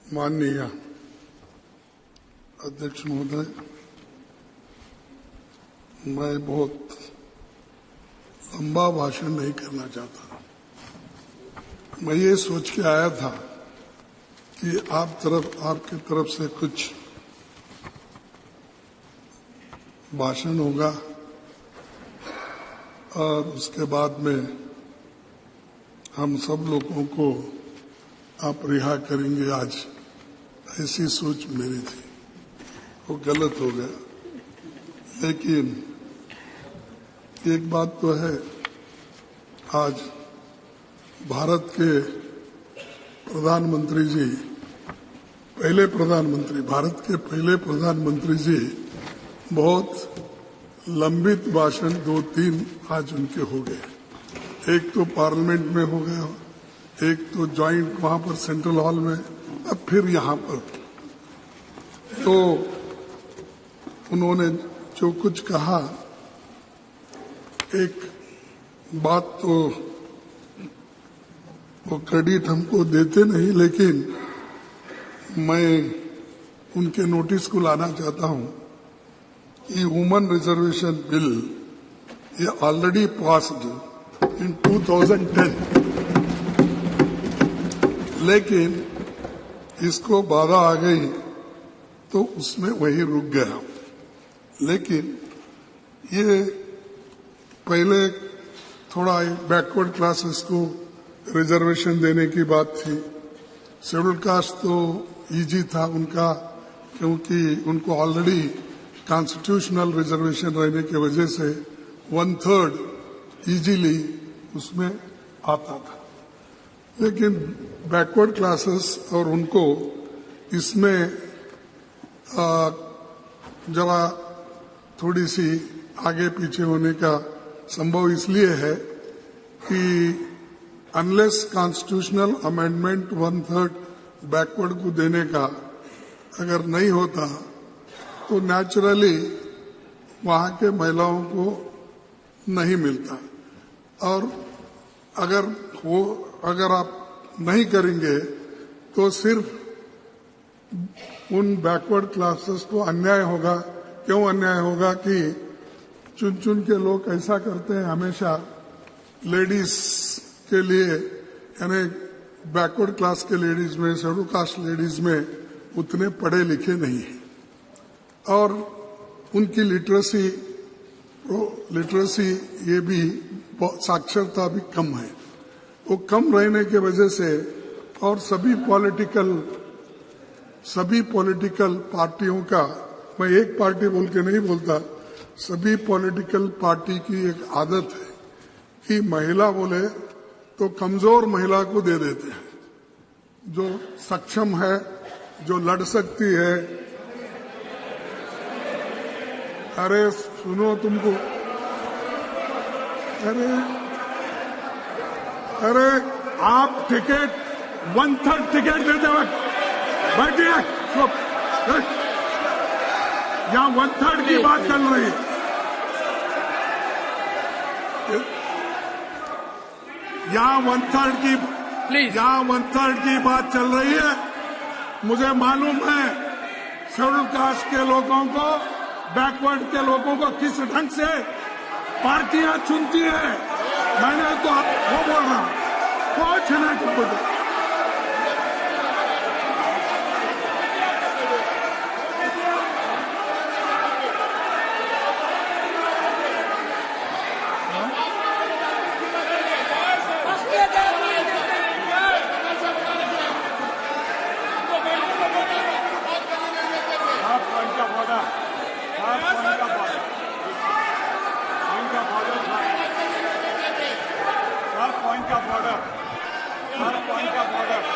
माननीय अध्यक्ष महोदय, मैं बहुत लंबा भाषण नहीं करना चाहता। मैं ये सोच के आया था कि आपके तरफ से कुछ भाषण होगा और उसके बाद में हम सब लोगों को आप रिहा करेंगे। आज ऐसी सोच मेरी थी, वो गलत हो गया। लेकिन एक बात तो है, आज भारत के प्रधानमंत्री जी, भारत के पहले प्रधानमंत्री जी बहुत लंबित भाषण 2-3 आज उनके हो गए। एक तो पार्लियामेंट में हो गया, एक तो ज्वाइंट वहां पर सेंट्रल हॉल में, अब फिर यहाँ पर। तो उन्होंने जो कुछ कहा, एक बात तो वो क्रेडिट हमको देते नहीं, लेकिन मैं उनके नोटिस को लाना चाहता हूं कि वुमेन रिजर्वेशन बिल ये ऑलरेडी पास्ड इन 2010, लेकिन इसको बाधा आ गई तो उसमें वही रुक गया। लेकिन ये पहले थोड़ा बैकवर्ड क्लासेस को रिजर्वेशन देने की बात थी। शेड्यूल कास्ट तो इजी था उनका, क्योंकि उनको ऑलरेडी कॉन्स्टिट्यूशनल रिजर्वेशन रहने की वजह से 1/3 इजीली उसमें आता था। लेकिन बैकवर्ड क्लासेस और उनको इसमें जरा थोड़ी सी आगे पीछे होने का संभव इसलिए है कि अनलेस कॉन्स्टिट्यूशनल अमेंडमेंट 1/3 बैकवर्ड को देने का अगर नहीं होता तो नेचुरली वहां के महिलाओं को नहीं मिलता। और अगर आप नहीं करेंगे तो सिर्फ उन बैकवर्ड क्लासेस को अन्याय होगा। क्यों अन्याय होगा कि चुन चुन के लोग ऐसा करते हैं हमेशा लेडीज के लिए, यानी बैकवर्ड क्लास के लेडीज में, शेड्यूल कास्ट लेडीज में उतने पढ़े लिखे नहीं हैं और उनकी लिटरेसी ये भी साक्षरता भी कम है। वो कम रहने के वजह से और सभी पॉलिटिकल पार्टियों का, मैं एक पार्टी बोल के नहीं बोलता, सभी पॉलिटिकल पार्टी की एक आदत है कि महिला बोले तो कमजोर महिला को दे देते हैं, जो सक्षम है, जो लड़ सकती है। अरे सुनो, तुमको अरे आप टिकट 1/3 टिकट देते वक्त बैठिए, यहाँ 1/3 की बात चल रही है। यहाँ 1/3 की बात चल रही है। मुझे मालूम है शेड्यूल कास्ट के लोगों को, बैकवर्ड के लोगों को किस ढंग से पार्टियां चुनती है। मैंने तो वो बोल रहा हूं, कुछ नहीं तुमको।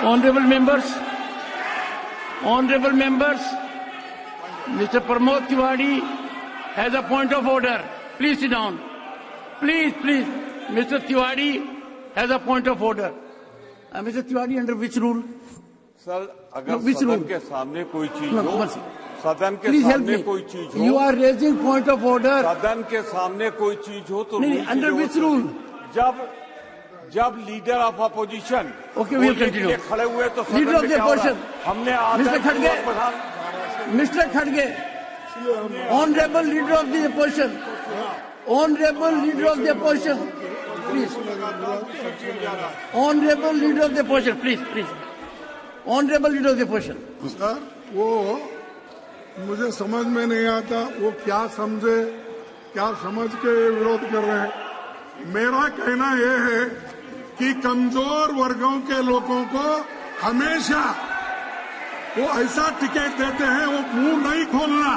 Honorable members, Mr. Pramod Tiwari has a point of order. Please sit down. Please. Mr. Tiwari has a point of order. Mr. Tiwari, under which rule? Sir, अगर सदन के सामने कोई चीज हो, सदन के सामने कोई चीज हो, you are raising point of order. सदन के सामने कोई चीज हो तो नहीं, under which rule? जब leader of opposition Okay, we'll continue. खड़े हुए तो लीडर ऑफ द अपोजिशन हमने मिस्टर खड़गे, honourable leader of the opposition, honourable leader of the opposition, please, honourable leader of the opposition, please, honourable leader of the opposition. Sir, वो मुझे समझ में नहीं आता वो क्या समझे, क्या समझ के विरोध कर रहे हैं। मेरा कहना यह है कि कमजोर वर्गों के लोगों को हमेशा वो ऐसा टिकट देते हैं, वो मुंह नहीं खोलना,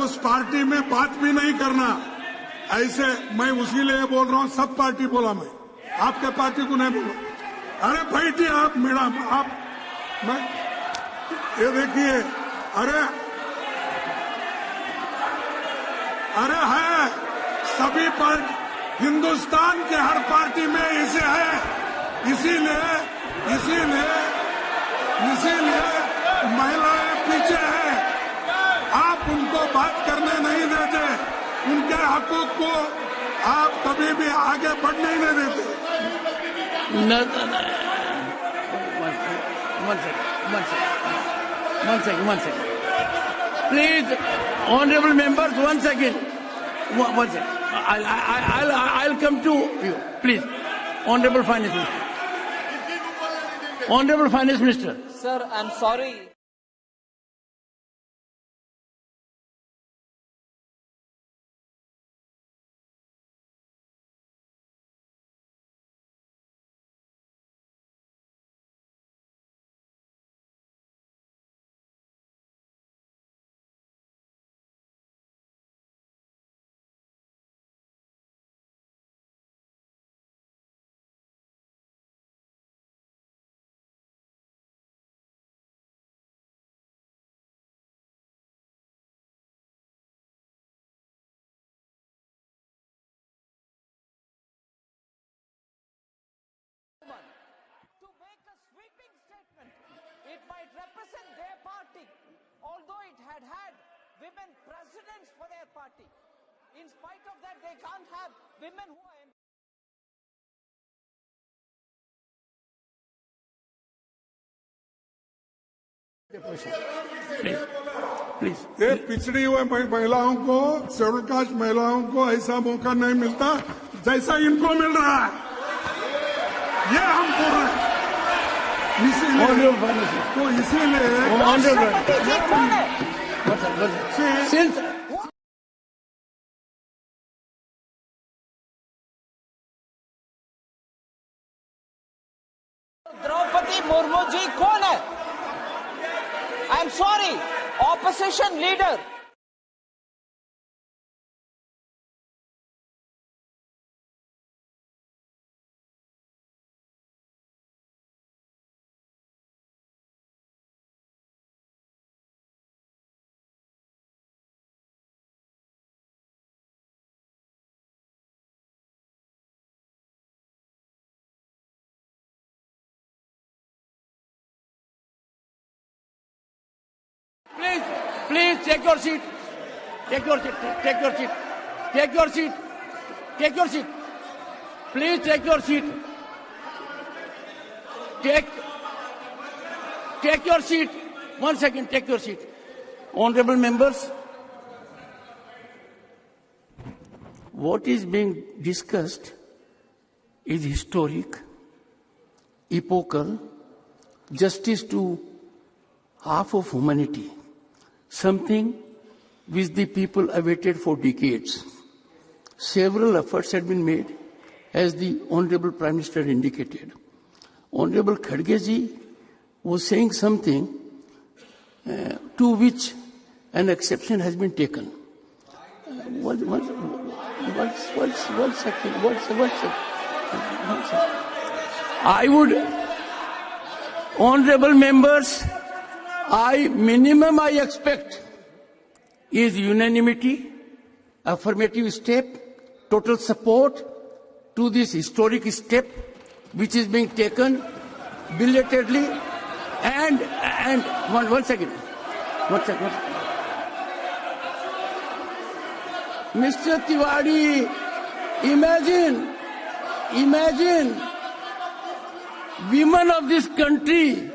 उस पार्टी में बात भी नहीं करना। ऐसे मैं उसी लिए बोल रहा हूं, सब पार्टी बोला, मैं आपके पार्टी को नहीं बोला। अरे बैठिए आप मैडम, आप मैं ये देखिए, अरे है सभी पार्टी, हिंदुस्तान के हर पार्टी में इसे है, इसीलिए महिलाएं पीछे हैं। आप उनको बात करने नहीं देते, उनके हकूक को आप कभी भी आगे बढ़ने नहीं देते। One second. Please, honorable members, 1 second. 1 second. I'll come to you. Please, honorable finance minister. Honorable finance minister. Sir, I'm sorry. To make a sweeping statement, it might represent their party, although it had women presidents for their party. In spite of that, they can't have women who are Please. ये पिछड़ी हुए महिलाओं को, schedule caste महिलाओं को ऐसा मौका नहीं मिलता जैसा इनको मिल रहा है, ये हम बोल रहे हैं। इसीलिए द्रौपदी मुर्मू जी कौन है? I am sorry, opposition leader. Please take your seat. Take your seat. Please take your seat. Take your seat. 1 second, take your seat. Honorable members, what is being discussed is historic, epochal, justice to half of humanity. Something which the people awaited for decades. Several efforts had been made, as the Honorable Prime Minister indicated. Honorable Khadge ji was saying something to which an exception has been taken. One second. I would, honorable members, minimum I expect is unanimity, affirmative step, total support to this historic step which is being taken belatedly and one second. Mr. Tiwari, imagine Imagine women of this country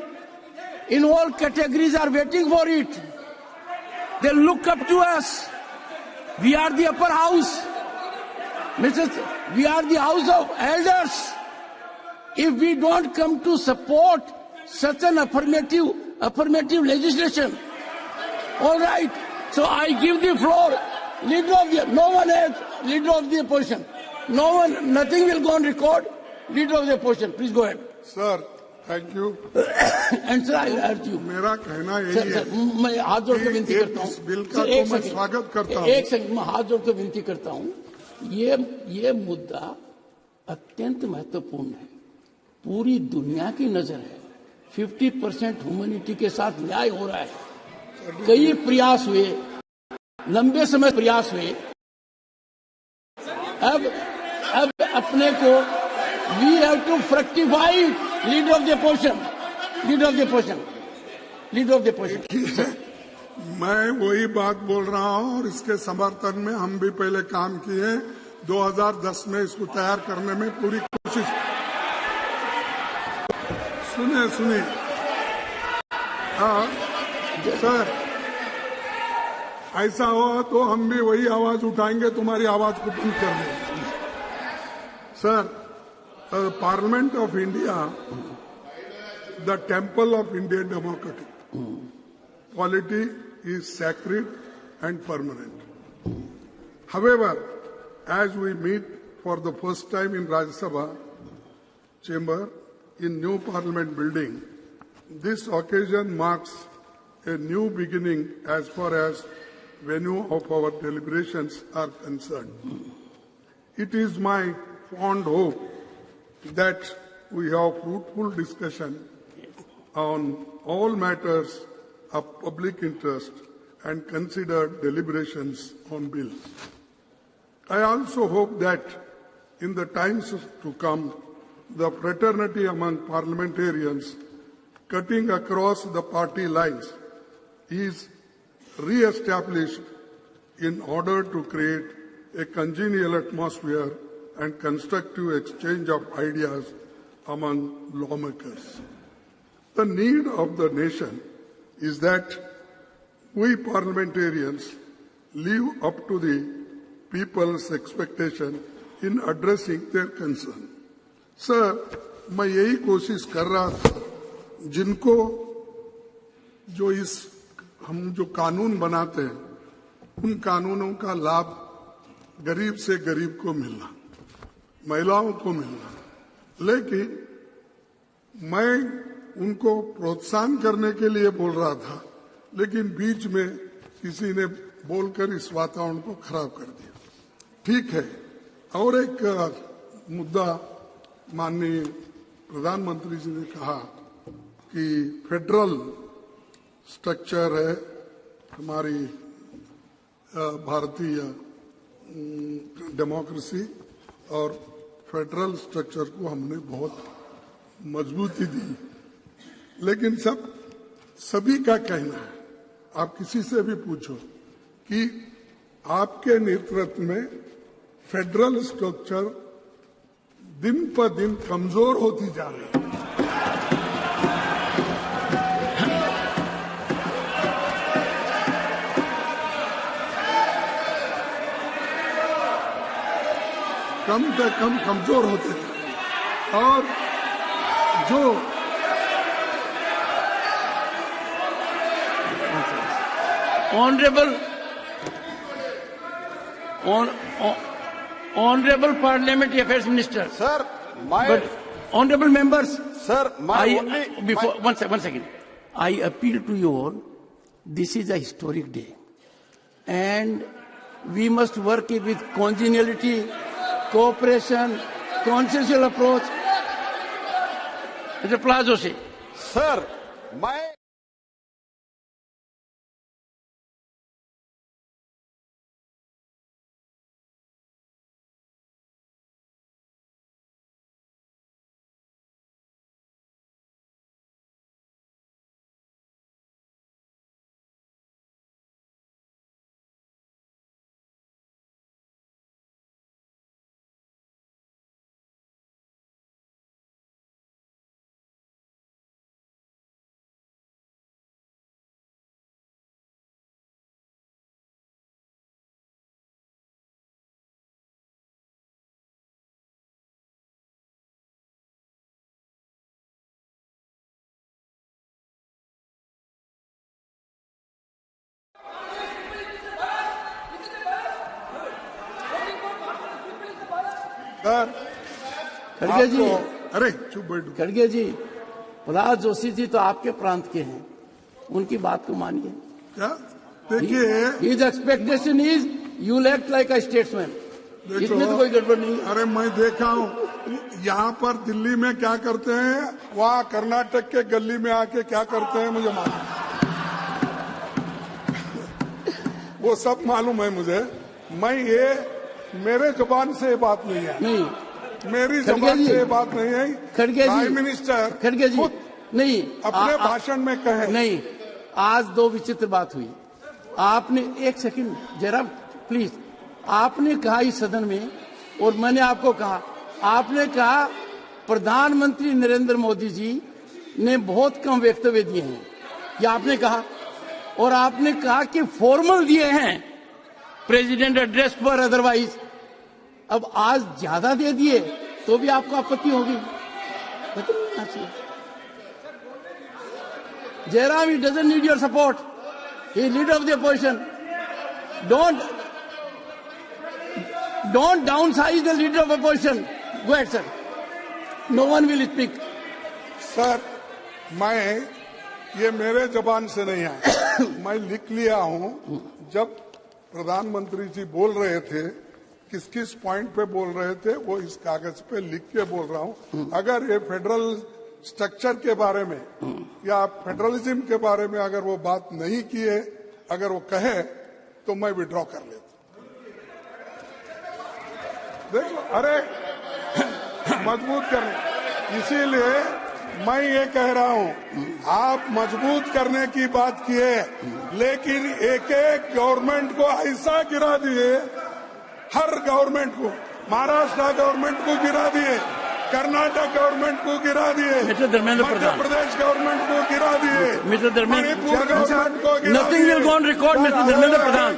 in all categories are waiting for it. They look up to us. We are the upper house. We are the house of elders. If we don't come to support such an affirmative legislation, all right. So I give the floor. No one else, leader of the opposition. No one, nothing will go on record. Leader of the opposition, please go ahead. Sir thank you. And sir, I urge you. मेरा कहना यही है, मैं हाथ जोड़ के विनती करता हूँ। इस बिल का तो मैं स्वागत करता हूँ। एक सेकंड, मैं हाथ जोड़ के विनती करता हूँ। ये मुद्दा अत्यंत महत्वपूर्ण है। पूरी दुनिया की नजर है। 50% ह्यूमैनिटी के साथ न्याय हो रहा है। कई प्रयास हुए, लंबे समय प्रयास हुए। अब अपने को we have to fructify it. Leader of the opposition. Leader of the opposition. Leader of the opposition. मैं वही बात बोल रहा हूँ और इसके समर्थन में हम भी पहले काम किए। 2010 में इसको तैयार करने में पूरी कोशिश। सुनिए हाँ सर, ऐसा हुआ तो हम भी वही आवाज उठाएंगे, तुम्हारी आवाज को बंद कर देंगे। Sir, Parliament of India, the temple of Indian democracy. Polity is sacred and permanent. However, as we meet for the first time in Rajya Sabha chamber in new Parliament building, this occasion marks a new beginning as far as venue of our deliberations are concerned. It is my fond hope that we have fruitful discussion on all matters of public interest and consider deliberations on bills. I also hope that in the times to come, the fraternity among parliamentarians cutting across the party lines is re-established in order to create a congenial atmosphere and constructive exchange of ideas among lawmakers. The need of the nation is that we parliamentarians live up to the people's expectation in addressing their concern. Sir, मैं यही कोशिश कर रहा था, जिनको हम जो कानून बनाते हैं, उन कानूनों का लाभ गरीब से गरीब को मिलना, महिलाओं को मिलना, लेकिन मैं उनको प्रोत्साहन करने के लिए बोल रहा था, लेकिन बीच में किसी ने बोलकर इस वातावरण को खराब कर दिया। ठीक है, और एक मुद्दा माननीय प्रधानमंत्री जी ने कहा कि फेडरल स्ट्रक्चर है हमारी भारतीय डेमोक्रेसी, और फेडरल स्ट्रक्चर को हमने बहुत मजबूती दी, लेकिन सभी का कहना है, आप किसी से भी पूछो कि आपके नेतृत्व में फेडरल स्ट्रक्चर दिन पर दिन कमजोर होती जा रही है। कम से कम कमजोर होते जा रही है, और जो Honorable Parliamentary Affairs Minister. Sir, but honorable members. Sir, one second. I appeal to you all. This is a historic day, and we must work it with congeniality, cooperation, consensual approach. Mr. Plazo, sir, my sir खड़गे जी, अरे चुप बैठो। खड़गे जी, प्रहलाद जोशी जी तो आपके प्रांत के हैं, उनकी बात को मानिए। क्या देखिए, his expectation is you act like a statesman. इसमें तो कोई गड़बड़ नहीं है। अरे मैं देखा हूँ यहाँ पर दिल्ली में क्या करते हैं, वहाँ कर्नाटक के गली में आके क्या करते हैं मुझे मालूम, वो सब मालूम है मुझे। मैं ये मेरे जुबान से ये बात नहीं है, नहीं मेरी जुबान से ये बात नहीं है। खड़गे जी, प्राइम मिनिस्टर खड़गे जी, नहीं अपने भाषण में कहे नहीं। आज दो विचित्र बात हुई। आपने एक सेकंड जरा प्लीज, आपने कहा इस सदन में, और मैंने आपको कहा, आपने कहा प्रधानमंत्री नरेंद्र मोदी जी ने बहुत कम वक्तव्य दिए हैं, ये आपने कहा, और आपने कहा कि फॉर्मल दिए हैं प्रेसिडेंट एड्रेस पर, अदरवाइज। अब आज ज्यादा दे दिए तो भी आपको आपत्ति होगी। Jairam, he doesn't need your support. He is leader of the opposition. Don't downsize the leader of opposition. Go ahead, sir. No one will speak. Sir, मैं ये मेरे जबान से नहीं आया, मैं लिख लिया हूँ। जब प्रधानमंत्री जी बोल रहे थे, किस किस पॉइंट पे बोल रहे थे, वो इस कागज पे लिख के बोल रहा हूँ। अगर ये फेडरल स्ट्रक्चर के बारे में या फेडरलिज्म के बारे में अगर वो बात नहीं किए, अगर वो कहे, तो मैं विड्रॉ कर लेता। देखो, अरे मजबूत करने, इसीलिए मैं ये कह रहा हूँ, आप मजबूत करने की बात किए, लेकिन एक एक गवर्नमेंट को ऐसा गिरा दिए, हर गवर्नमेंट को, महाराष्ट्र गवर्नमेंट को गिरा दिए, कर्नाटक गवर्नमेंट को गिरा दिए, मध्य प्रदेश गवर्नमेंट को गिरा दिए, मणिपुर गवर्नमेंट को गिरा दिए। Nothing will go on record, mister Dharmendra Pradhan.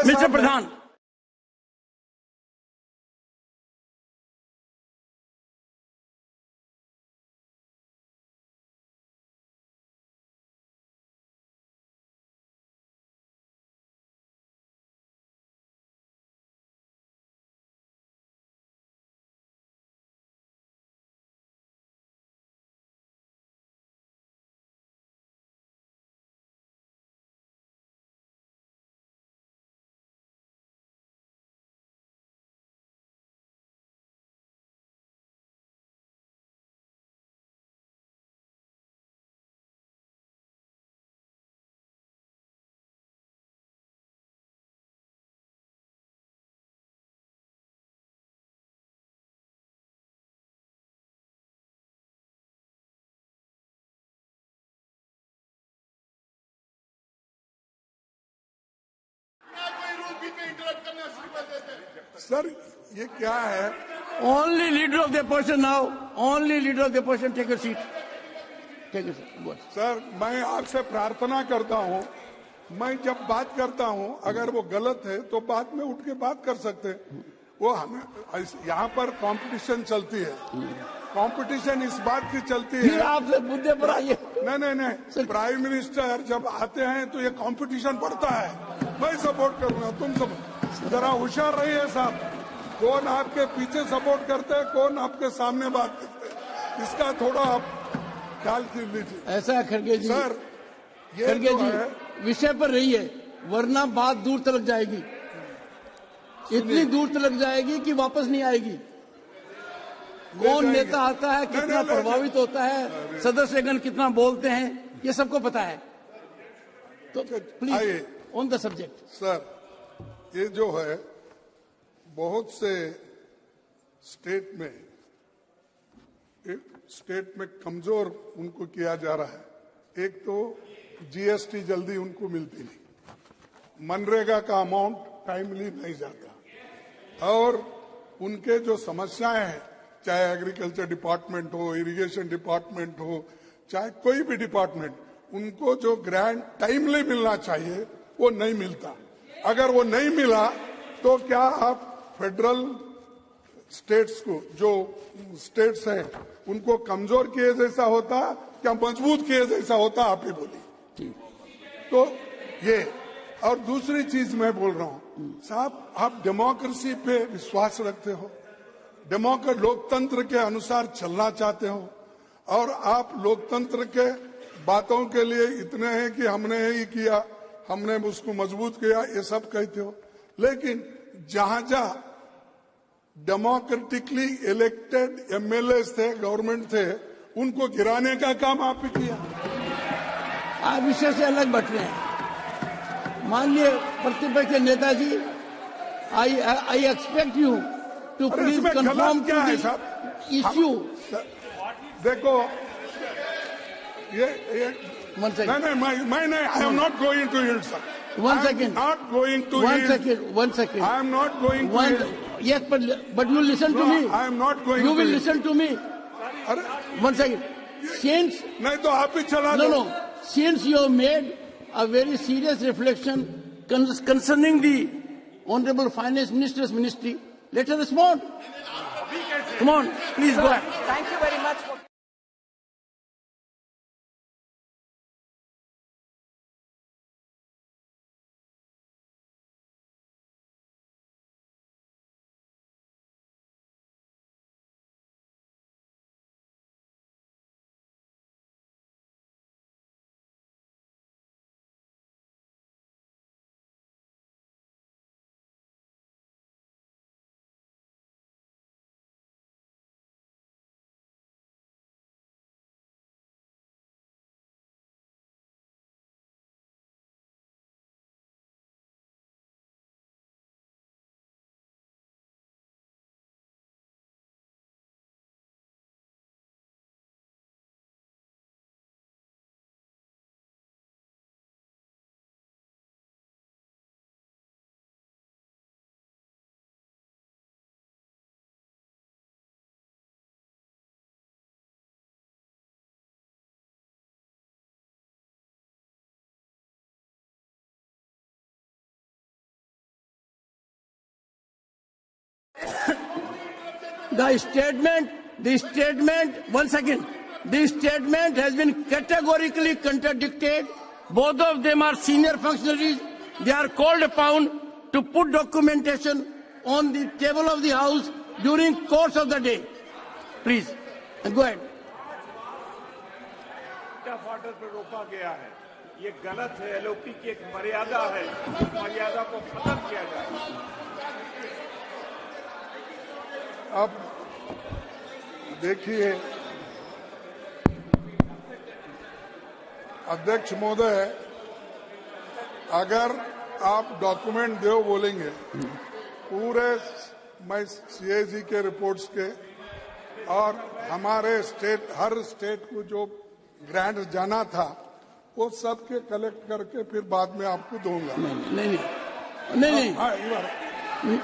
Mister Pradhan, sir, ये क्या है? only leader of the opposition now, only leader of the opposition, take a seat. Take a seat. Sir, मैं आपसे प्रार्थना करता हूँ, मैं जब बात करता हूँ, अगर वो गलत है तो बाद में उठ के बात कर सकते हैं। वो हमें यहाँ पर कंपटीशन चलती है, कंपटीशन इस बात की चलती है। आपसे मुद्दे पर आइए। नहीं, प्राइम मिनिस्टर जब आते हैं तो ये कंपटीशन बढ़ता है। मैं सपोर्ट करूंगा, तुम सब जरा होशियार रहिए साहब, कौन आपके पीछे सपोर्ट करते हैं, कौन आपके सामने बात करते हैं, इसका थोड़ा आप ख्याल लीजिए। ऐसा है खड़गे जी, सर, ये खड़गे जी विषय पर रहिए, वरना बात दूर तक जाएगी, इतनी दूर तक जाएगी कि वापस नहीं आएगी। कौन नेता आता है, कितना प्रभावित होता है, सदस्यगण कितना बोलते हैं, ये सबको पता है। तो please on the subject. Sir, ये जो है बहुत से स्टेट में कमजोर उनको किया जा रहा है। एक तो जीएसटी जल्दी उनको मिलती नहीं, मनरेगा का अमाउंट टाइमली नहीं जाता, और उनके जो समस्याएं हैं, चाहे एग्रीकल्चर डिपार्टमेंट हो, इरिगेशन डिपार्टमेंट हो, चाहे कोई भी डिपार्टमेंट, उनको जो ग्रांट टाइमली मिलना चाहिए वो नहीं मिलता। अगर वो नहीं मिला तो क्या आप फेडरल स्टेट्स को, जो स्टेट्स हैं, उनको कमजोर किए जैसा होता, क्या मजबूत किए जैसा होता, आप ही बोलिए। तो ये, और दूसरी चीज मैं बोल रहा हूं साहब, आप डेमोक्रेसी पे विश्वास रखते हो, लोकतंत्र के अनुसार चलना चाहते हो और आप लोकतंत्र के बातों के लिए इतने हैं कि हमने ही किया, हमने उसको मजबूत किया, ये सब कहते हो, लेकिन जहां जहां डेमोक्रेटिकली इलेक्टेड एमएलए थे, गवर्नमेंट थे, उनको गिराने का काम आप ही किया। आप विषय से अलग बैठ रहे हैं। माननीय प्रतिपक्ष के नेताजी, I expect you to please confirm क्या है साहब इश्यू। देखो ये नहीं, I am not going to hilt sir. One second. Not going to One yield. second. One second. I am not going to yield. Yes, but you listen to No, me. I am not going You to will yield. listen to me. अरे One second. Since नहीं तो आप ही चला दो। no, since you have made a very serious reflection concerning the Honorable Finance Minister's ministry, let her respond. Come on, please go ahead. Thank you very much for The statement, one second. The statement has been categorically contradicted. Both of them are senior functionaries. They are called upon to put documentation on the table of the House during course of the day. Please, go ahead. Order पर रोका गया है, ये गलत है। LOP की एक मर्यादा है, मर्यादा को खत्म किया जाए। अब देखिए अध्यक्ष महोदय, अगर आप डॉक्यूमेंट दो बोलेंगे पूरे मैं सीएजी के रिपोर्ट्स के और हमारे स्टेट, हर स्टेट को जो ग्रांट जाना था वो सब के कलेक्ट करके फिर बाद में आपको दूंगा। नहीं,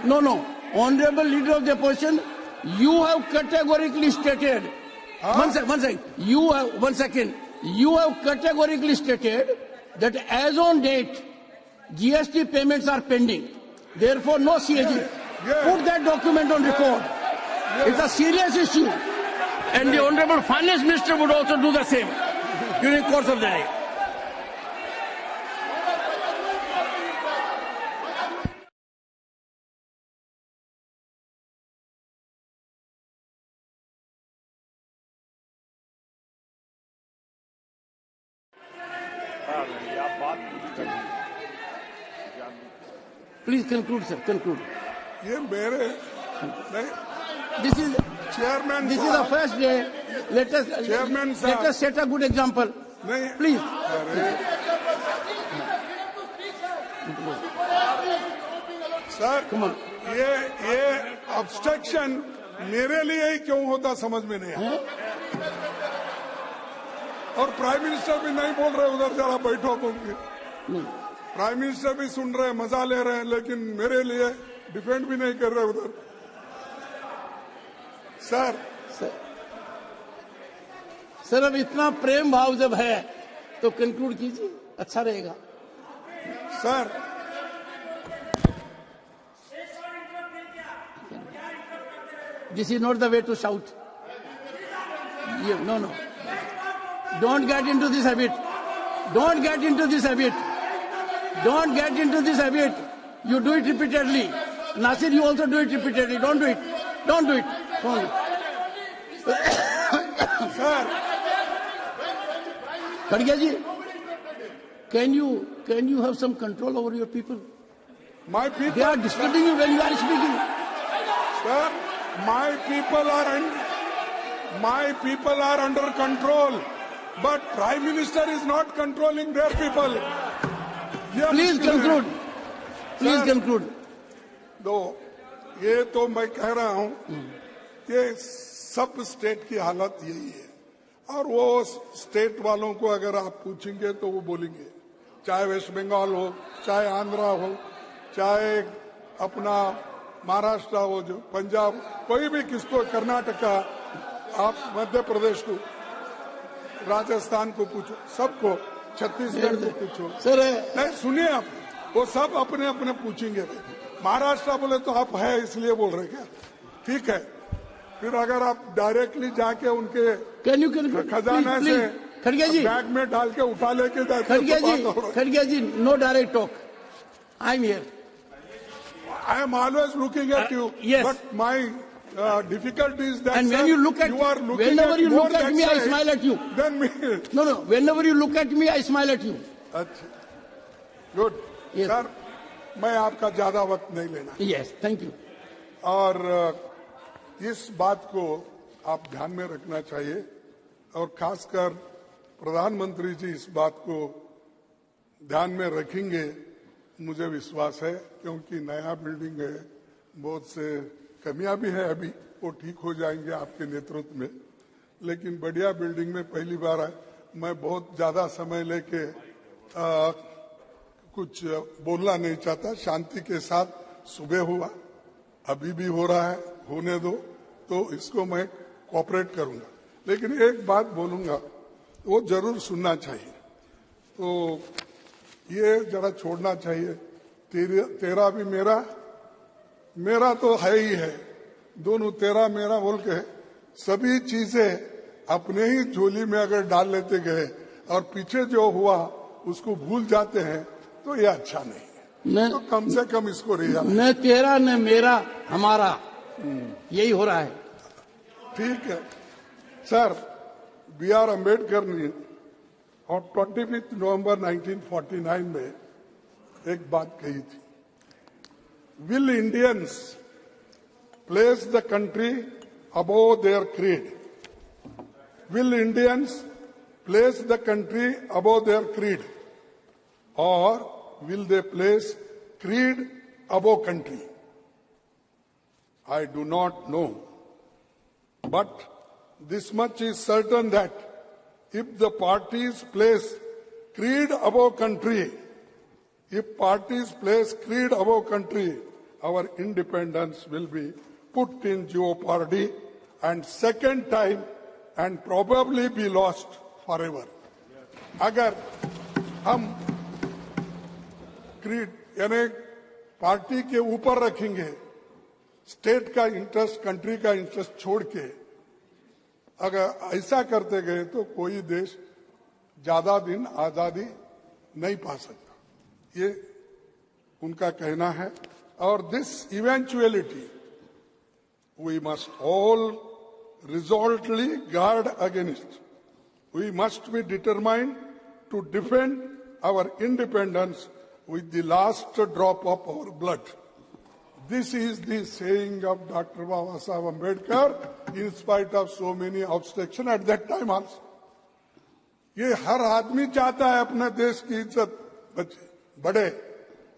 no. Honorable Leader of the Opposition, you have categorically stated. One second. You have categorically stated that as on date, GST payments are pending. Therefore, no CAG. Put that document on record. It's a serious issue. And the Honorable Finance Minister would also do the same during the course of the day. Please conclude, sir. Conclude. ये मेरे नहीं, This is chairman this is the first day. Let Chairman, sir. us set a good example. नहीं, Please. Sir Come on. ये obstruction मेरे लिए ही क्यों होता समझ में नहीं आया। और प्राइम मिनिस्टर भी नहीं बोल रहे, उधर जरा बैठो उनकी। प्राइम मिनिस्टर भी सुन रहे, मजा ले रहे हैं, लेकिन मेरे लिए डिफेंड भी नहीं कर रहे उधर। सर अब इतना प्रेम भाव जब है तो कंक्लूड कीजिए, अच्छा रहेगा। Sir This is not the way to shout. No. Don't get into this habit. Don't get into this habit. Don't get into this habit. You do it repeatedly. Nasir, you also do it repeatedly. Don't do it. Don't do it. कौन? Sir, खड़गे जी, can you have some control over your people? my They people, are disturbing you when you are speaking. sir, my people are under control, but Prime Minister is not controlling their people. ये Please मुश्किल है। conclude. Please Sir. conclude. दो, ये तो मैं कह रहा हूं कि सब स्टेट की हालत यही है, और वो स्टेट वालों को अगर आप पूछेंगे तो वो बोलेंगे, चाहे वेस्ट बंगाल हो, चाहे आंध्रा हो, चाहे अपना महाराष्ट्र हो, जो पंजाब, कोई भी, किसको, कर्नाटका, आप मध्य प्रदेश को, राजस्थान को पूछो, सबको, छत्तीसगढ़ को पूछो। सर, नहीं सुनिए आप, वो सब अपने अपने पूछेंगे। महाराष्ट्र बोले तो आप है इसलिए बोल रहे क्या? ठीक है, फिर अगर आप डायरेक्टली जाके उनके can you conclude? खजाना Please, से please. खड़गे जी, बैग में डाल के उठा लेके जाते खड़गे जी, no direct talk. I'm here. I am always looking at you, yes. but my difficulty is that, And sir, when you look at, you are looking whenever at you more look at that me, I side smile at you. than me. No, whenever you look at me, I smile at you. अच्छा, good. Yes. Sir, मैं आपका ज्यादा वक्त नहीं लेना, Yes, thank you. और इस बात को आप ध्यान में रखना चाहिए, और खासकर प्रधानमंत्री जी इस बात को ध्यान में रखेंगे, मुझे विश्वास है, क्योंकि नया बिल्डिंग है, बहुत से कमियां भी है, अभी वो ठीक हो जाएंगे आपके नेतृत्व में, लेकिन बढ़िया बिल्डिंग में पहली बार है। मैं बहुत ज्यादा समय लेके कुछ बोलना नहीं चाहता, शांति के साथ सुबह हुआ, अभी भी हो रहा है, होने दो, तो इसको मैं कोऑपरेट करूंगा, लेकिन एक बात बोलूंगा, वो जरूर सुनना चाहिए। तो ये जरा छोड़ना चाहिए, तेरा भी मेरा तो है ही है, दोनों तेरा मेरा बोल के सभी चीजें अपने ही झोली में अगर डाल लेते गए और पीछे जो हुआ उसको भूल जाते हैं, तो ये अच्छा नहीं है। तो कम से कम इसको न तेरा न मेरा हमारा, यही हो रहा है। ठीक है सर, बी आर अम्बेडकर ने और 25 नवंबर 1949 में एक बात कही थी, will Indians place the country above their creed, will Indians place the country above their creed, और will they place creed above country? I do not know. But this much is certain, that if the parties place creed above country, if parties place creed above country, our independence will be put in jeopardy, and second time, and probably be lost forever. अगर हम creed यानी party के ऊपर रखेंगे, state का interest, country का interest छोड़ के अगर ऐसा करते गए, तो कोई देश ज्यादा दिन आजादी नहीं पा सकता, ये उनका कहना है। और this eventuality we must all resolutely guard against, we must be determined to defend our independence with the last drop of our blood. This is the saying of Dr. Baba Saheb Ambedkar, in spite of so many obstructions at that time also. ये हर आदमी चाहता है अपने देश की इज्जत बढ़े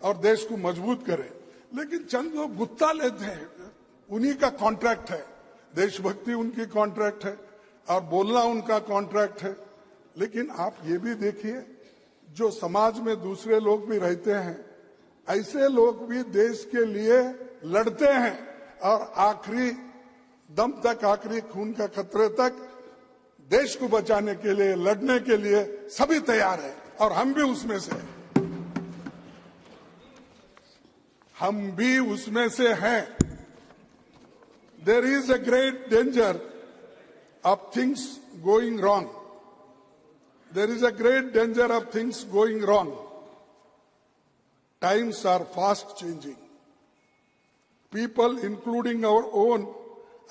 और देश को मजबूत करे, लेकिन चंद लोग गुत्ता लेते हैं, उन्हीं का कॉन्ट्रैक्ट है, देशभक्ति उनकी कॉन्ट्रैक्ट है और बोलना उनका कॉन्ट्रैक्ट है। लेकिन आप ये भी देखिए, जो समाज में दूसरे लोग भी रहते हैं, ऐसे लोग भी देश के लिए लड़ते हैं और आखिरी दम तक, आखिरी खून का खतरे तक देश को बचाने के लिए, लड़ने के लिए सभी तैयार हैं, और हम भी उसमें से हैं, हम भी उसमें से हैं। There is a great danger of things going wrong. There is a great danger of things going wrong. Times are fast changing. People, including our own,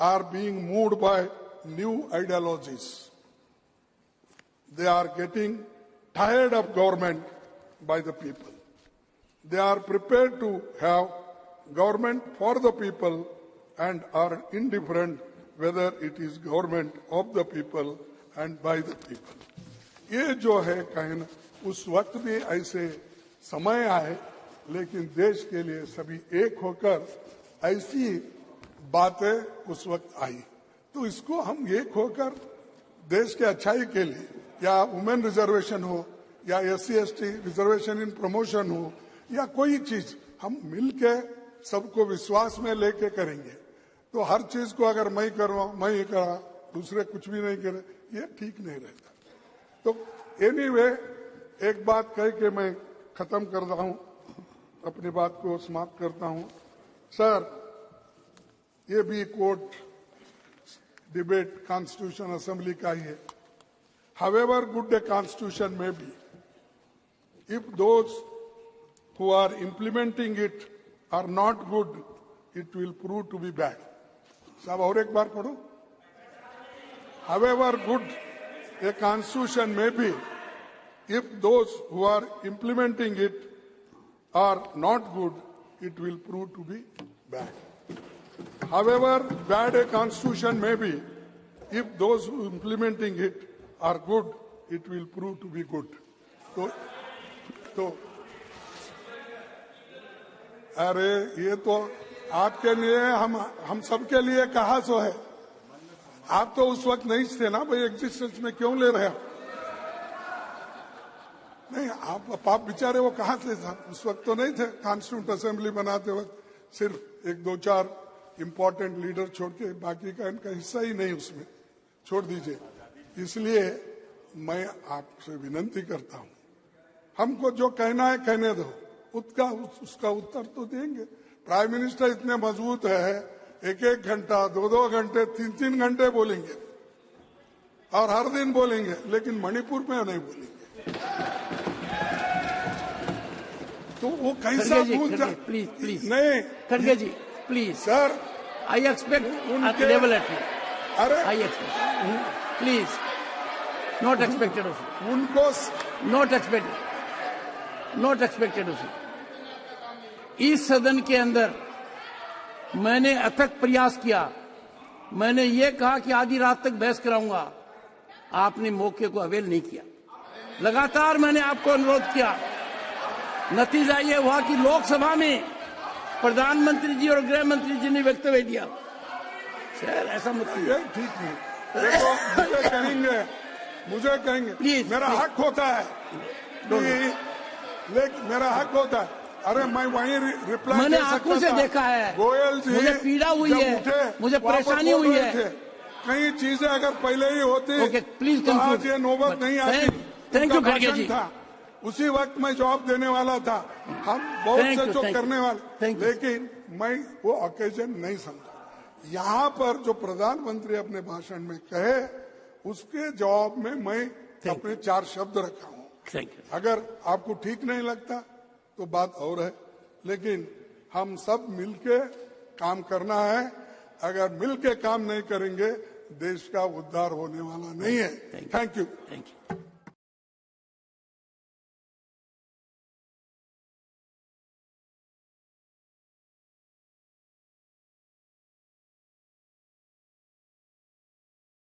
are being moved by new ideologies. They are getting tired of government by the people. They are prepared to have government for the people and are indifferent whether it is government of the people and by the people. ये जो है कहना, उस वक्त भी ऐसे समय आए, लेकिन देश के लिए सभी एक होकर ऐसी बातें उस वक्त आई। तो इसको हम एक होकर देश के अच्छाई के लिए, या वुमेन रिजर्वेशन हो, या SC/ST रिजर्वेशन इन प्रमोशन हो, या कोई चीज, हम मिलके सबको विश्वास में लेके करेंगे। तो हर चीज को अगर मैं करवाऊं, मैं ये करा, दूसरे कुछ भी नहीं करे, ये ठीक नहीं रहता। तो एनीवे, एक बात कह के मैं खत्म कर रहा हूं, अपनी बात को समाप्त करता हूं। सर, ये भी कोर्ट डिबेट कॉन्स्टिट्यूशन असेंबली का ही है। However good a constitution may be, if those who are implementing it are not good, it will prove to be bad. साहब और एक बार पढ़ो। However good a constitution may be, if those who are implementing it are not good, it will prove to be bad. However bad a constitution may be, if those who are implementing it are good, it will prove to be good. तो अरे ये तो आपके लिए, हम सबके लिए कहा सो है। आप तो उस वक्त नहीं थे ना भाई, एग्जिस्टेंस में क्यों ले रहे हो? नहीं, आप बेचारे वो कहाँ थे साहब? उस वक्त तो नहीं थे। कॉन्स्टिट्यूंट असेंबली बनाते वक्त सिर्फ एक दो चार इंपॉर्टेंट लीडर छोड़ के बाकी का इनका हिस्सा ही नहीं उसमें, छोड़ दीजिए। इसलिए मैं आपसे विनती करता हूं, हमको जो कहना है कहने दो, उसका उत्तर तो देंगे। प्राइम मिनिस्टर इतने मजबूत है, एक एक घंटा, दो घंटे, तीन घंटे बोलेंगे और हर दिन बोलेंगे, लेकिन मणिपुर में नहीं बोलेंगे। तो वो कैसा प्लीज नहीं, खड़गे जी प्लीज सर, आई एक्सपेक्ट उनके लेवल एट, अरे I expect, please not expected of, उनको नॉट एक्सपेक्टेड ऑफ। इस सदन के अंदर मैंने अथक प्रयास किया, मैंने ये कहा कि आधी रात तक बहस कराऊंगा, आपने मौके को अवेल नहीं किया। लगातार मैंने आपको अनुरोध किया, नतीजा ये हुआ कि लोकसभा में प्रधानमंत्री जी और गृह मंत्री जी ने वक्तव्य दिया। सर ऐसा मत कीजिए, ठीक नहीं। देखो, मुझे कहेंगे प्लीज, मेरा हक होता है, लेकिन मेरा हक होता है। अरे मैं वहीं रिप्लाई मैंने आंखों से देखा है, गोयल जी मुझे पीड़ा हुई है, मुझे परेशानी हुई है। कई चीजें अगर पहले ही होती प्लीज तो आज ये नौबत नहीं आती। थैंक यू खड़गे जी। था उसी वक्त मैं जवाब देने वाला था, हम बहुत से जो करने वाले, लेकिन मैं वो ओकेजन नहीं समझा। यहाँ पर जो प्रधानमंत्री अपने भाषण में कहे, उसके जवाब में मैं अपने 4 शब्द रखा हूँ। अगर आपको ठीक नहीं लगता तो बात और है, लेकिन हम सब मिलके काम करना है। अगर मिलके काम नहीं करेंगे, देश का उद्धार होने वाला नहीं है। Thank you.